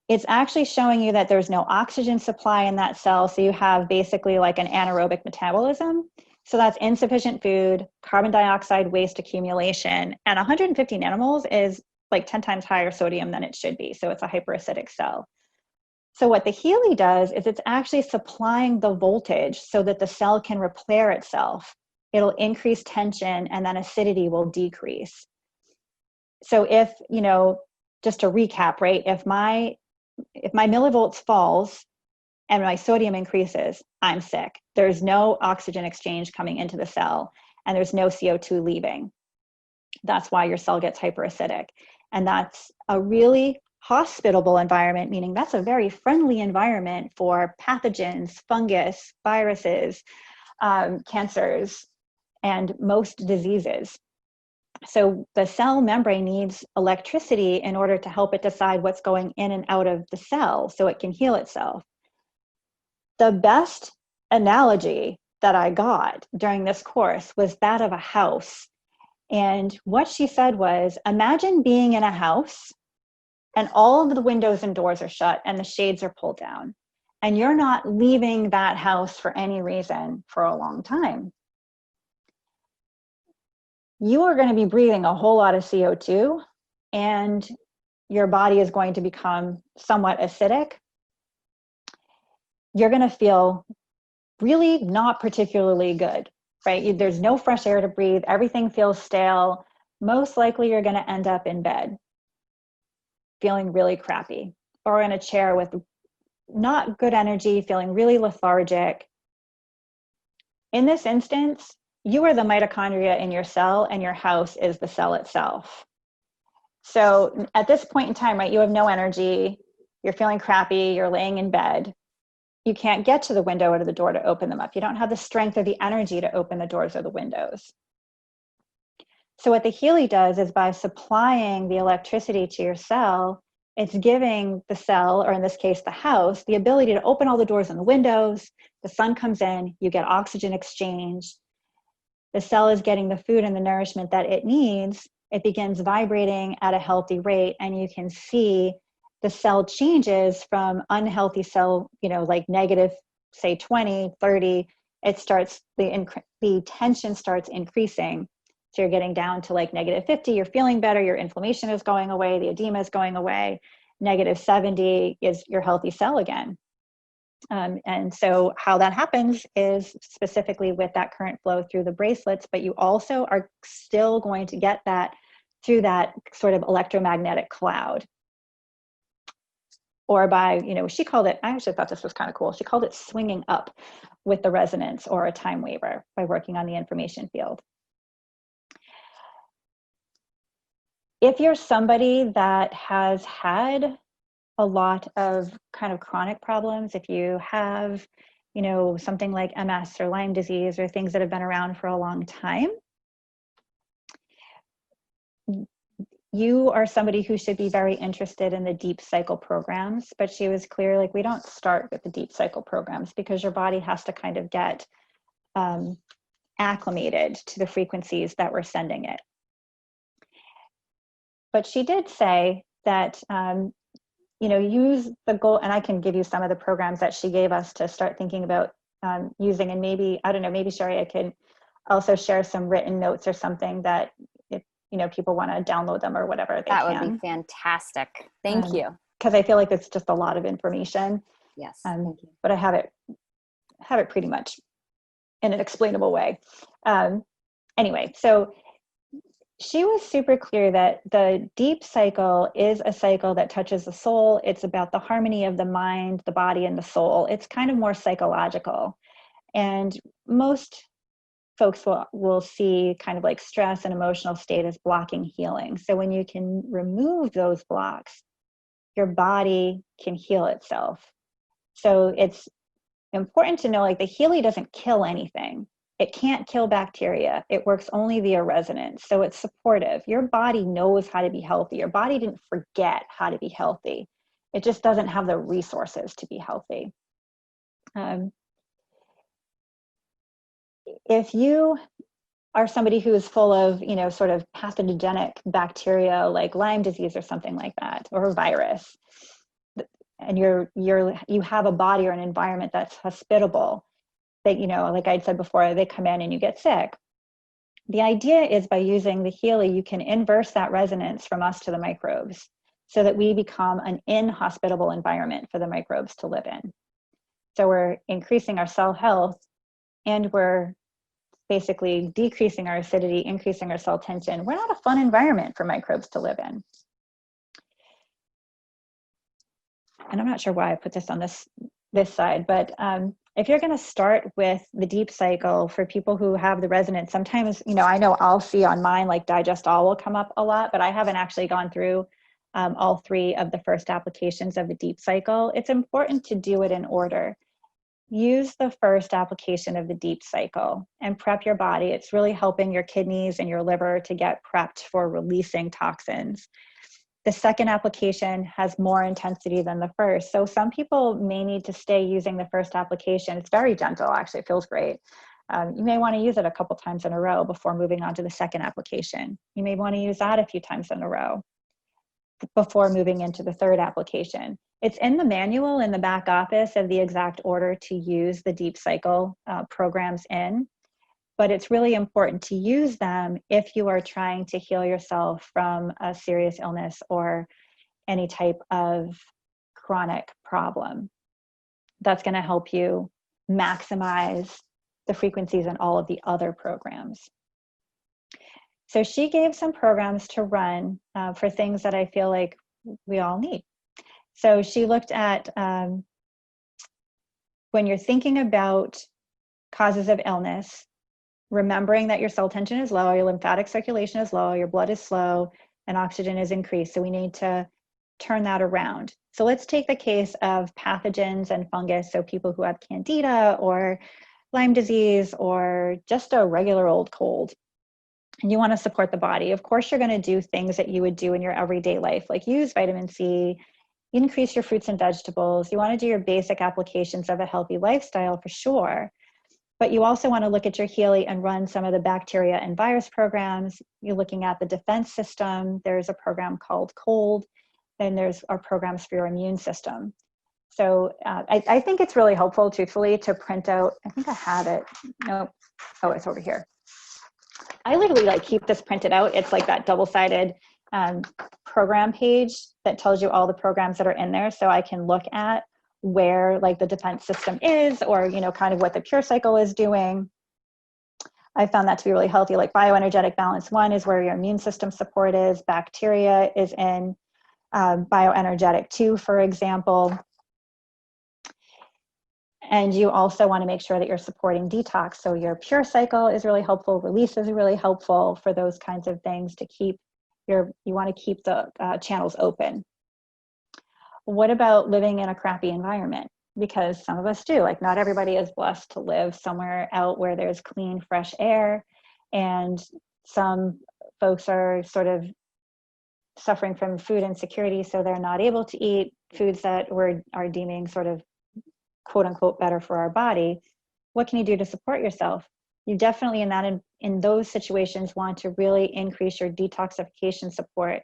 It's actually showing you that there's no oxygen supply in that cell, so you have basically like an anaerobic metabolism. So that's insufficient food, carbon dioxide waste accumulation, and 150 nanomoles is like 10 times higher sodium than it should be, so it's a hyperacidic cell. So what the Healy does is it's actually supplying the voltage so that the cell can repair itself. It'll increase tension and then acidity will decrease. So if, you know, just to recap, right, if my millivolts falls and my sodium increases, I'm sick. There's no oxygen exchange coming into the cell and there's no CO2 leaving. That's why your cell gets hyperacidic. And that's a really hospitable environment, meaning that's a very friendly environment for pathogens, fungus, viruses, cancers, and most diseases. So the cell membrane needs electricity in order to help it decide what's going in and out of the cell so it can heal itself. The best analogy that I got during this course was that of a house. And what she said was, imagine being in a house and all of the windows and doors are shut and the shades are pulled down, and you're not leaving that house for any reason for a long time. You are going to be breathing a whole lot of CO2 and your body is going to become somewhat acidic. You're going to feel really not particularly good, right? There's no fresh air to breathe. Everything feels stale. Most likely you're going to end up in bed feeling really crappy, or in a chair with not good energy, feeling really lethargic. In this instance, you are the mitochondria in your cell and your house is the cell itself. So at this point in time, right, you have no energy, you're feeling crappy, you're laying in bed. You can't get to the window or to the door to open them up. You don't have the strength or the energy to open the doors or the windows. So what the Healy does is by supplying the electricity to your cell, it's giving the cell, or in this case, the house, the ability to open all the doors and the windows. The sun comes in, you get oxygen exchange. The cell is getting the food and the nourishment that it needs. It begins vibrating at a healthy rate, and you can see the cell changes from unhealthy cell, you know, like negative, say 20, 30, it starts, the tension starts increasing. So you're getting down to like -50, you're feeling better, your inflammation is going away, the edema is going away. -70 is your healthy cell again. And so how that happens is specifically with that current flow through the bracelets, but you also are still going to get that through that sort of electromagnetic cloud. Or by, she called it, I actually thought this was kind of cool. She called it swinging up with the resonance or a time waver by working on the information field. If you're somebody that has had a lot of kind of chronic problems, if you have, something like MS or Lyme disease or things that have been around for a long time, you are somebody who should be very interested in the deep cycle programs. But she was clear, like, we don't start with the deep cycle programs because your body has to kind of get acclimated to the frequencies that we're sending it. But she did say that, use the goal, and I can give you some of the programs that she gave us to start thinking about using, and maybe, I don't know, maybe Sherry, I could also share some written notes or something that if, people want to download them or whatever, they that can. Would be fantastic. Thank you. Because I feel like it's just a lot of information. Yes, thank you. But I have it pretty much in an explainable way. Anyway, so she was super clear that the deep cycle is a cycle that touches the soul. It's about the harmony of the mind, the body, and the soul. It's kind of more psychological. And most folks will see kind of like stress and emotional state as blocking healing. So when you can remove those blocks, your body can heal itself. So it's important to know, like, the Healy doesn't kill anything. It can't kill bacteria. It works only via resonance. So it's supportive. Your body knows how to be healthy. Your body didn't forget how to be healthy. It just doesn't have the resources to be healthy. If you are somebody who is full of, sort of pathogenic bacteria like Lyme disease or something like that, or a virus, and you have a body or an environment that's hospitable, that, like I'd said before, they come in and you get sick. The idea is by using the Healy, you can inverse that resonance from us to the microbes so that we become an inhospitable environment for the microbes to live in. So we're increasing our cell health, and we're basically decreasing our acidity, increasing our cell tension. We're not a fun environment for microbes to live in. And I'm not sure why I put this on this side, but if you're going to start with the deep cycle for people who have the resonance, sometimes, I know I'll see on mine, like Digest All will come up a lot, but I haven't actually gone through all 3 of the first applications of the deep cycle. It's important to do it in order. Use the first application of the deep cycle and prep your body. It's really helping your kidneys and your liver to get prepped for releasing toxins. The second application has more intensity than the first. So some people may need to stay using the first application. It's very gentle, actually, it feels great. You may want to use it a couple times in a row before moving on to the second application. You may want to use that a few times in a row before moving into the third application. It's in the manual in the back office of the exact order to use the deep cycle programs in. But it's really important to use them if you are trying to heal yourself from a serious illness or any type of chronic problem. That's going to help you maximize the frequencies in all of the other programs. So she gave some programs to run for things that I feel like we all need. So she looked at when you're thinking about causes of illness, remembering that your cell tension is low, your lymphatic circulation is low, your blood is slow, and oxygen is increased. So we need to turn that around. So let's take the case of pathogens and fungus. So people who have candida or Lyme disease or just a regular old cold, and you want to support the body. Of course, you're going to do things that you would do in your everyday life, like use vitamin C, increase your fruits and vegetables. You want to do your basic applications of a healthy lifestyle for sure. But you also want to look at your Healy and run some of the bacteria and virus programs. You're looking at the defense system. There's a program called COLD, and there's our programs for your immune system. So I think it's really helpful, truthfully, to print out. I think I have it. Nope. Oh, it's over here. I literally keep this printed out. It's like that double-sided program page that tells you all the programs that are in there. So I can look at where like the defense system is, or, you know, kind of what the Pure Cycle is doing. I found that to be really healthy. Like bioenergetic balance 1 is where your immune system support is. Bacteria is in bioenergetic 2, for example. And you also want to make sure that you're supporting detox. So your Pure Cycle is really helpful. Release is really helpful for those kinds of things to keep you want to keep the channels open. What about living in a crappy environment? Because some of us do. Like, not everybody is blessed to live somewhere out where there's clean, fresh air. And some folks are sort of suffering from food insecurity, so they're not able to eat foods that are deeming sort of quote unquote better for our body. What can you do to support yourself? You definitely in those situations want to really increase your detoxification support.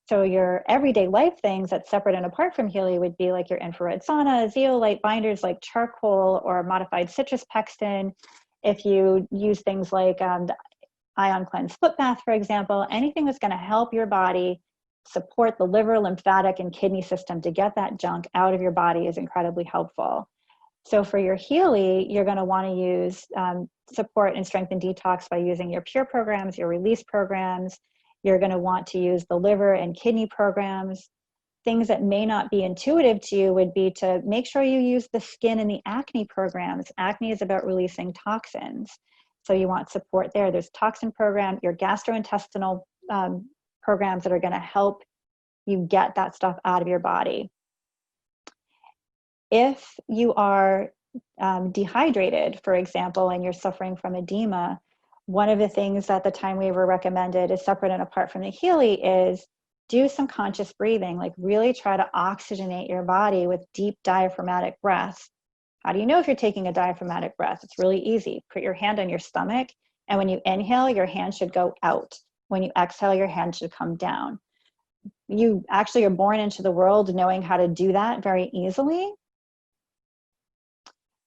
So your everyday life things that's separate and apart from Healy would be like your infrared sauna, zeolite binders like charcoal or modified citrus pextin. If you use things like the Ion Cleanse foot bath, for example, anything that's going to help your body support the liver, lymphatic, and kidney system to get that junk out of your body is incredibly helpful. So for your Healy, you're going to want to use support and strengthen detox by using your Pure programs, your release programs. You're going to want to use the liver and kidney programs. Things that may not be intuitive to you would be to make sure you use the skin and the acne programs. Acne is about releasing toxins. So you want support there. There's toxin program, your gastrointestinal programs that are going to help you get that stuff out of your body. If you are dehydrated, for example, and you're suffering from edema, one of the things that the Time Weaver recommended is separate and apart from the Healy is do some conscious breathing, like really try to oxygenate your body with deep diaphragmatic breaths. How do you know if you're taking a diaphragmatic breath? It's really easy. Put your hand on your stomach, and when you inhale, your hand should go out. When you exhale, your hand should come down. You actually are born into the world knowing how to do that very easily.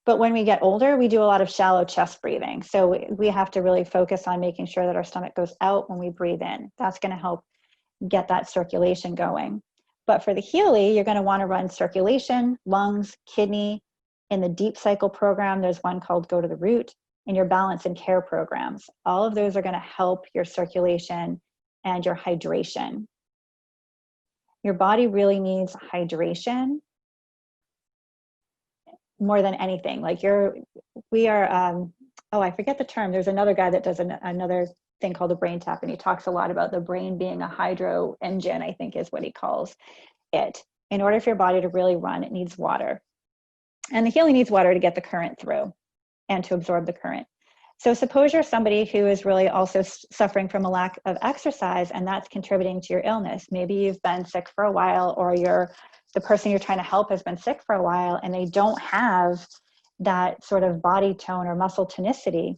But when we get older, we do a lot of shallow chest breathing. So we have to really focus on making sure that our stomach goes out when we breathe in. That's going to help get that circulation going. But for the Healy, you're going to want to run circulation, lungs, kidney. In the Deep Cycle program, there's one called Go to the Root, and your balance and care programs. All of those are going to help your circulation and your hydration. Your body really needs hydration more than anything. Like we are, I forget the term. There's another guy that does another thing called the brain tap, and he talks a lot about the brain being a hydro engine, I think is what he calls it. In order for your body to really run, it needs water. And the Healy needs water to get the current through and to absorb the current. So suppose you're somebody who is really also suffering from a lack of exercise, and that's contributing to your illness. Maybe you've been sick for a while, or the person you're trying to help has been sick for a while, and they don't have that sort of body tone or muscle tonicity.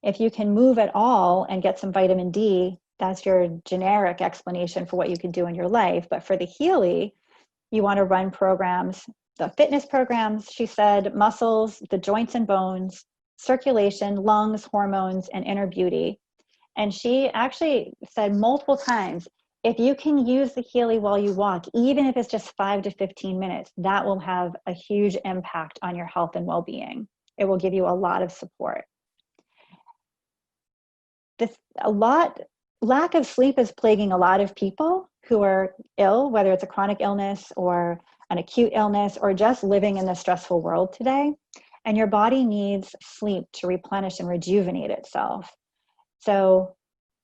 If you can move at all and get some vitamin D, that's your generic explanation for what you can do in your life. But for the Healy, you want to run programs, the fitness programs, she said, muscles, the joints and bones, circulation, lungs, hormones, and inner beauty. And she actually said multiple times, if you can use the Healy while you walk, even if it's just 5 to 15 minutes, that will have a huge impact on your health and well-being. It will give you a lot of support. Lack of sleep is plaguing a lot of people who are ill, whether it's a chronic illness or an acute illness or just living in the stressful world today. And your body needs sleep to replenish and rejuvenate itself. So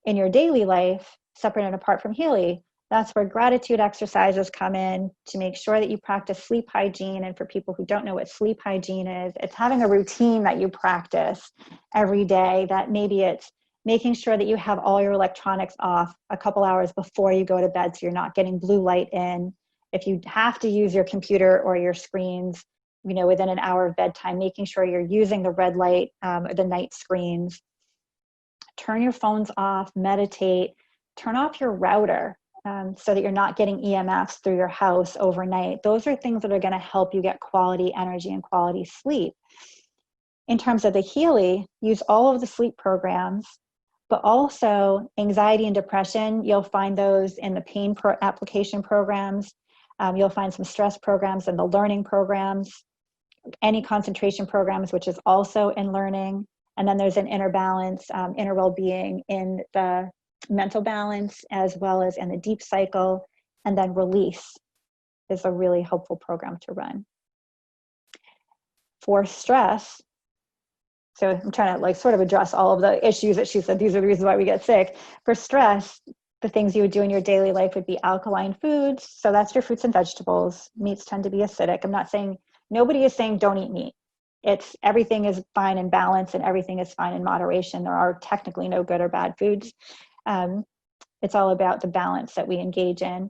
in your daily life, separate and apart from Healy, that's where gratitude exercises come in to make sure that you practice sleep hygiene. And for people who don't know what sleep hygiene is, it's having a routine that you practice every day, that maybe it's making sure that you have all your electronics off a couple hours before you go to bed so you're not getting blue light in. If you have to use your computer or your screens, within an hour of bedtime, making sure you're using the red light or the night screens. Turn your phones off, meditate, turn off your router so that you're not getting EMFs through your house overnight. Those are things that are going to help you get quality energy and quality sleep. In terms of the Healy, use all of the sleep programs, but also anxiety and depression. You'll find those in the pain application programs. You'll find some stress programs in the learning programs, any concentration programs, which is also in learning. And then there's an inner balance, inner well-being in the mental balance, as well as in the deep cycle. And then release is a really helpful program to run. For stress, so I'm trying to like sort of address all of the issues that she said, these are the reasons why we get sick. For stress, the things you would do in your daily life would be alkaline foods. So that's your fruits and vegetables. Meats tend to be acidic. I'm not saying, nobody is saying don't eat meat. It's everything is fine in balance and everything is fine in moderation. There are technically no good or bad foods. It's all about the balance that we engage in.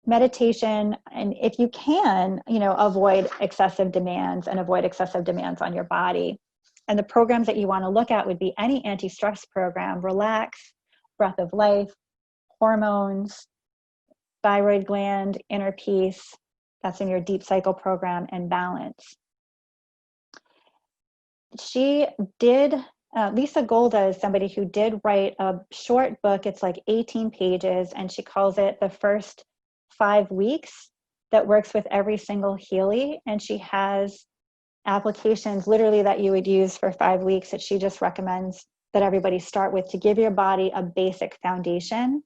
Meditation, and if you can, avoid excessive demands and avoid excessive demands on your body. And the programs that you want to look at would be any anti-stress program, relax, breath of life, hormones, thyroid gland, inner peace. That's in your deep cycle program, and balance. She did, Lisa Golda is somebody who did write a short book. It's like 18 pages, and she calls it The First 5 Weeks, that works with every single Healy. And she has applications literally that you would use for 5 weeks that she just recommends that everybody start with to give your body a basic foundation.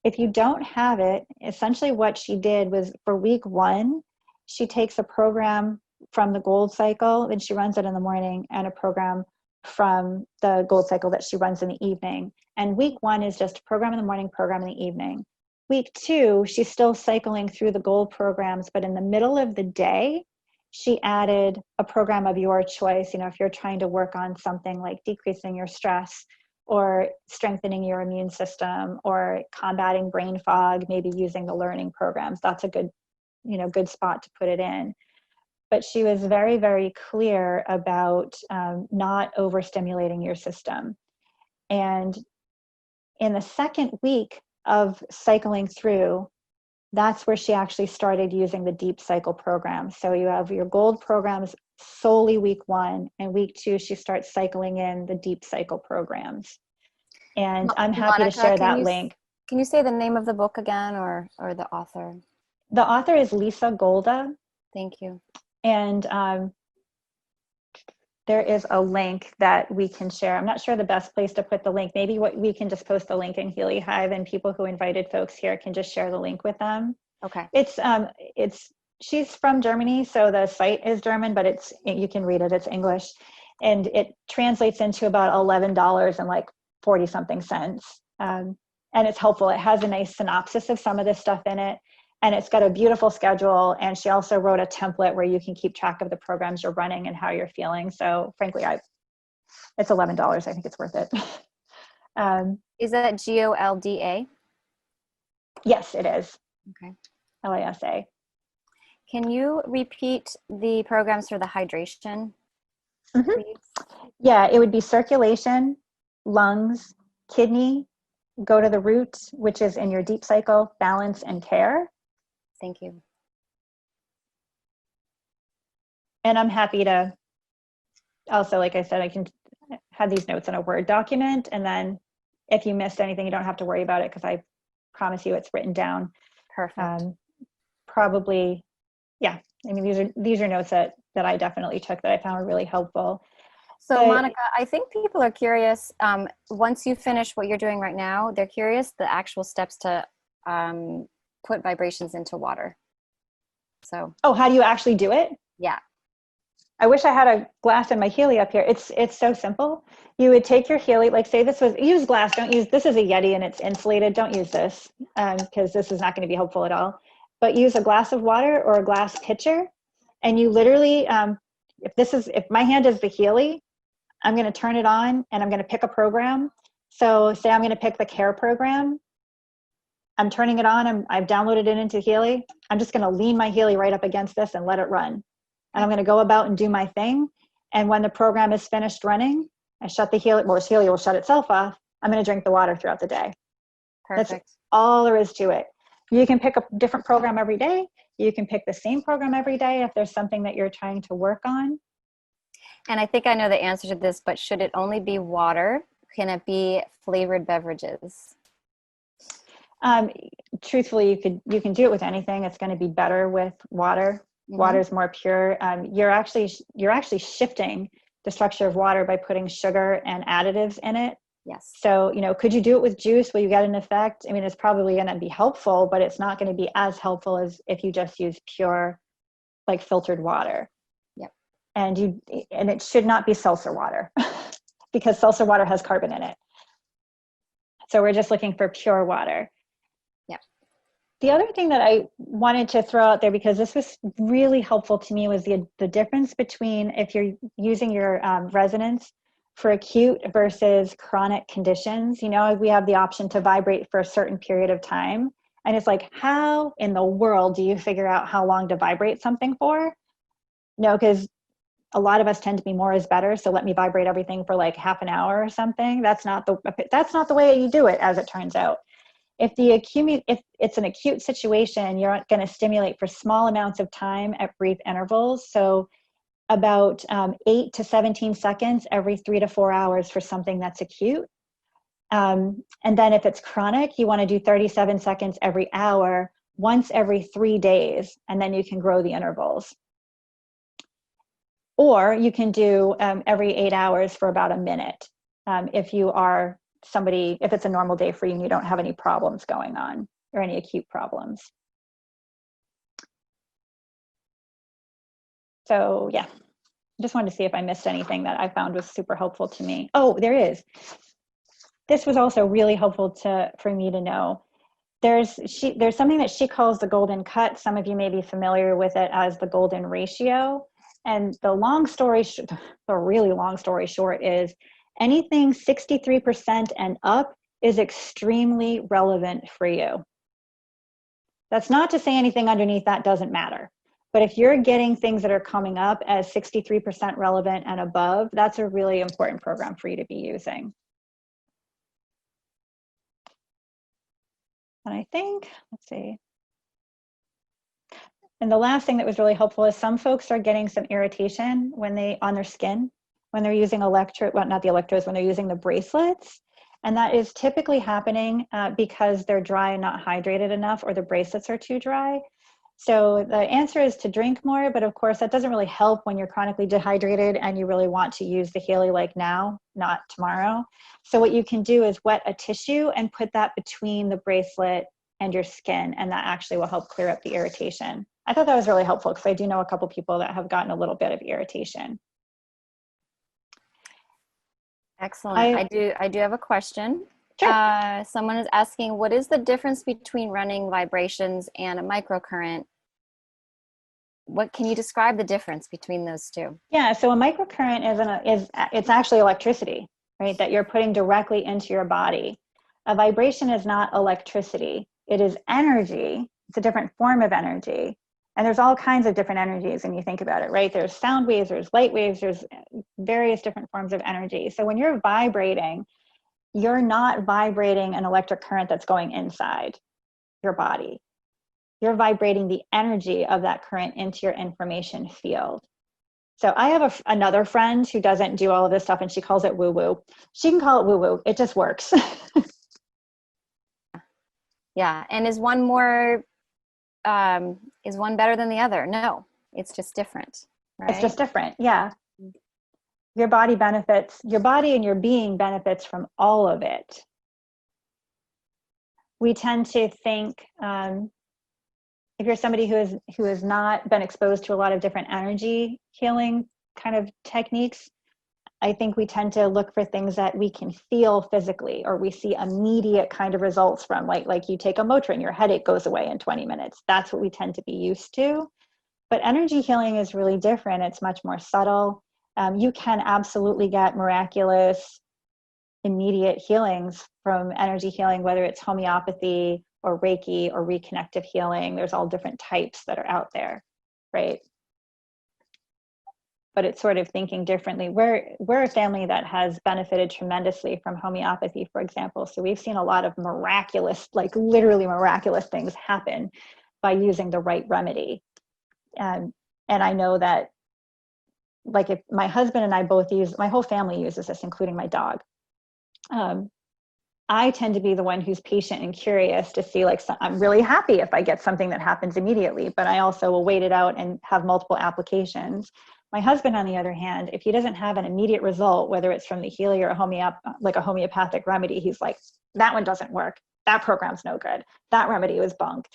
If you don't have it, essentially what she did was for week 1, she takes a program from the Gold Cycle and she runs it in the morning, and a program from the Gold Cycle that she runs in the evening. And week 1 is just a program in the morning, program in the evening. Week 2, she's still cycling through the Gold programs, but in the middle of the day, she added a program of your choice. If you're trying to work on something like decreasing your stress or strengthening your immune system or combating brain fog, maybe using the learning programs, that's a good, good spot to put it in. But she was very, very clear about not overstimulating your system. And in the second week of cycling through, that's where she actually started using the deep cycle program. So you have your Gold programs solely week 1, and week 2, she starts cycling in the deep cycle programs. And I'm happy to share that link. Can you say the name of the book again, or the author? The author is Lisa Golda. Thank you. And there is a link that we can share. I'm not sure the best place to put the link. Maybe we can just post the link in Healy Hive, and people who invited folks here can just share the link with them. Okay. She's from Germany, so the site is German, but you can read it. It's English, and it translates into about $11 and like 40 something cents. And it's helpful. It has a nice synopsis of some of this stuff in it. And it's got a beautiful schedule. And she also wrote a template where you can keep track of the programs you're running and how you're feeling. So frankly, it's $11. I think it's worth it. Is that GOLDA? Yes, it is. Okay. LISA. Can you repeat the programs for the hydration, please? Yeah, it would be circulation, lungs, kidney, go to the root, which is in your deep cycle, balance, and care. Thank you. And I'm happy to also, like I said, I can have these notes in a Word document. And then if you missed anything, you don't have to worry about it, because I promise you it's written down. Perfect. Probably, yeah. I mean, these are notes that I definitely took that I found were really helpful. So Monica, I think people are curious, once you finish what you're doing right now, they're curious the actual steps to put vibrations into water. So. Oh, how do you actually do it? Yeah. I wish I had a glass in my Healy up here. It's so simple. You would take your Healy, like say use glass, this is a Yeti and it's insulated. Don't use this because this is not going to be helpful at all. But use a glass of water or a glass pitcher. And you literally, if my hand is the Healy, I'm going to turn it on and I'm going to pick a program. So say I'm going to pick the care program. I'm turning it on. I've downloaded it into Healy. I'm just going to lean my Healy right up against this and let it run. And I'm going to go about and do my thing. And when the program is finished running, I shut the Healy. Well, the Healy will shut itself off. I'm going to drink the water throughout the day. Perfect. That's all there is to it. You can pick a different program every day. You can pick the same program every day if there's something that you're trying to work on. And I think I know the answer to this, but should it only be water? Can it be flavored beverages? Um, Truthfully, you can do it with anything. It's going to be better with water. Water is more pure. You're actually shifting the structure of water by putting sugar and additives in it. Yes. So, could you do it with juice? Will you get an effect? I mean, it's probably going to be helpful, but it's not going to be as helpful as if you just use pure, like filtered water. Yep. And it should not be seltzer water because seltzer water has carbon in it. So we're just looking for pure water. Yep. The other thing that I wanted to throw out there, because this was really helpful to me, was the difference between if you're using your resonance for acute versus chronic conditions. We have the option to vibrate for a certain period of time. And it's like, how in the world do you figure out how long to vibrate something for? No, because a lot of us tend to be more is better. So let me vibrate everything for like half an hour or something. That's not the way you do it, as it turns out. If it's an acute situation, you're going to stimulate for small amounts of time at brief intervals. So about 8 to 17 seconds every 3 to 4 hours for something that's acute. And then if it's chronic, you want to do 37 seconds every hour, once every 3 days, and then you can grow the intervals. Or you can do every 8 hours for about a minute if you are somebody, if it's a normal day for you and you don't have any problems going on or any acute problems. So yeah, just wanted to see if I missed anything that I found was super helpful to me. Oh, there is. This was also really helpful for me to know. There's something that she calls the golden cut. Some of you may be familiar with it as the golden ratio. And the really long story short is anything 63% and up is extremely relevant for you. That's not to say anything underneath that doesn't matter. But if you're getting things that are coming up as 63% relevant and above, that's a really important program for you to be using. And I think, let's see. And the last thing that was really helpful is some folks are getting some irritation on their skin when they're using not the electrodes, when they're using the bracelets. And that is typically happening because they're dry and not hydrated enough, or the bracelets are too dry. So the answer is to drink more, but of course that doesn't really help when you're chronically dehydrated and you really want to use the Healy like now, not tomorrow. So what you can do is wet a tissue and put that between the bracelet and your skin, and that actually will help clear up the irritation. I thought that was really helpful because I do know a couple people that have gotten a little bit of irritation. Excellent. I do have a question. Sure. Someone is asking, what is the difference between running vibrations and a microcurrent? What can you describe the difference between those two? Yeah, so a microcurrent it's actually electricity, right? That you're putting directly into your body. A vibration is not electricity. It is energy. It's a different form of energy. And there's all kinds of different energies when you think about it, right? There's sound waves, there's light waves, there's various different forms of energy. So when you're vibrating, you're not vibrating an electric current that's going inside your body. You're vibrating the energy of that current into your information field. So I have another friend who doesn't do all of this stuff, and she calls it woo-woo. She can call it woo-woo. It just works. Yeah, and is one better than the other? No, it's just different, right? It's just different, yeah. Your body and your being benefits from all of it. We tend to think, if you're somebody who has not been exposed to a lot of different energy healing kind of techniques, I think we tend to look for things that we can feel physically, or we see immediate kind of results from, like you take a Motrin, your headache goes away in 20 minutes. That's what we tend to be used to. But energy healing is really different. It's much more subtle. You can absolutely get miraculous, immediate healings from energy healing, whether it's homeopathy or Reiki or reconnective healing. There's all different types that are out there, right? But it's sort of thinking differently. We're a family that has benefited tremendously from homeopathy, for example. So we've seen a lot of miraculous, like literally miraculous things happen by using the right remedy. And I know that, like, if my husband and I both my whole family uses this, including my dog. I tend to be the one who's patient and curious to see, like, I'm really happy if I get something that happens immediately, but I also will wait it out and have multiple applications. My husband, on the other hand, if he doesn't have an immediate result, whether it's from the Healy or like a homeopathic remedy, he's like, that one doesn't work. That program's no good. That remedy was bunk,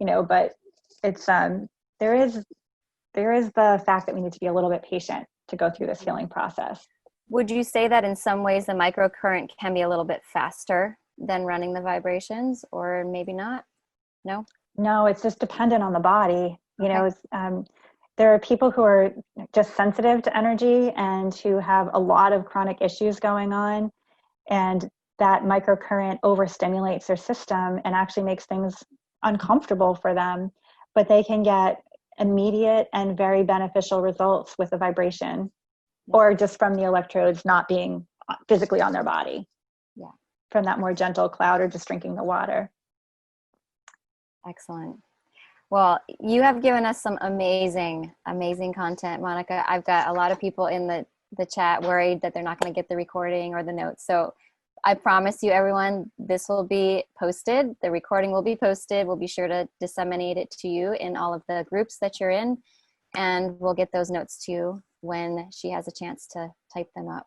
but it's, there is the fact that we need to be a little bit patient to go through this healing process. Would you say that in some ways the microcurrent can be a little bit faster than running the vibrations, or maybe not? No? No, it's just dependent on the body. Okay. There are people who are just sensitive to energy and who have a lot of chronic issues going on, and that microcurrent overstimulates their system and actually makes things uncomfortable for them, but they can get immediate and very beneficial results with a vibration, or just from the electrodes not being physically on their body. Yeah. From that more gentle cloud, or just drinking the water. Excellent. Well, you have given us some amazing, amazing content, Monica. I've got a lot of people in the chat worried that they're not going to get the recording or the notes. So I promise you, everyone, this will be posted. The recording will be posted. We'll be sure to disseminate it to you in all of the groups that you're in. And we'll get those notes to you when she has a chance to type them up.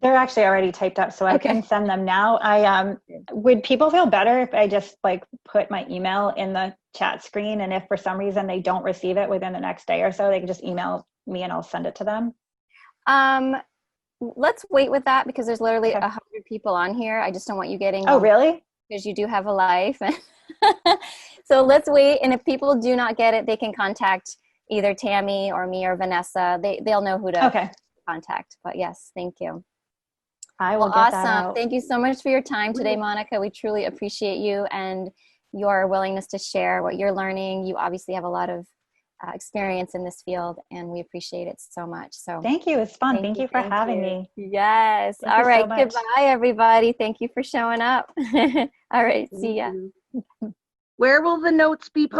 They're actually already typed up, so I can send them now. Would people feel better if I just put my email in the chat screen, and if for some reason they don't receive it within the next day or so, they can just email me and I'll send it to them? Let's wait with that, because there's literally 100 people on here. I just don't want you getting. Oh, really? Because you do have a life. So let's wait. And if people do not get it, they can contact either Tammy or me or Vanessa. They'll know who to contact. But yes, thank you. I will get that out. Thank you so much for your time today, Monica. We truly appreciate you and your willingness to share what you're learning. You obviously have a lot of experience in this field, and we appreciate it so much. So thank you. It's fun. Thank you for having me. Yes. All right. Goodbye, everybody. Thank you for showing up. All right. See ya. Where will the notes be posted?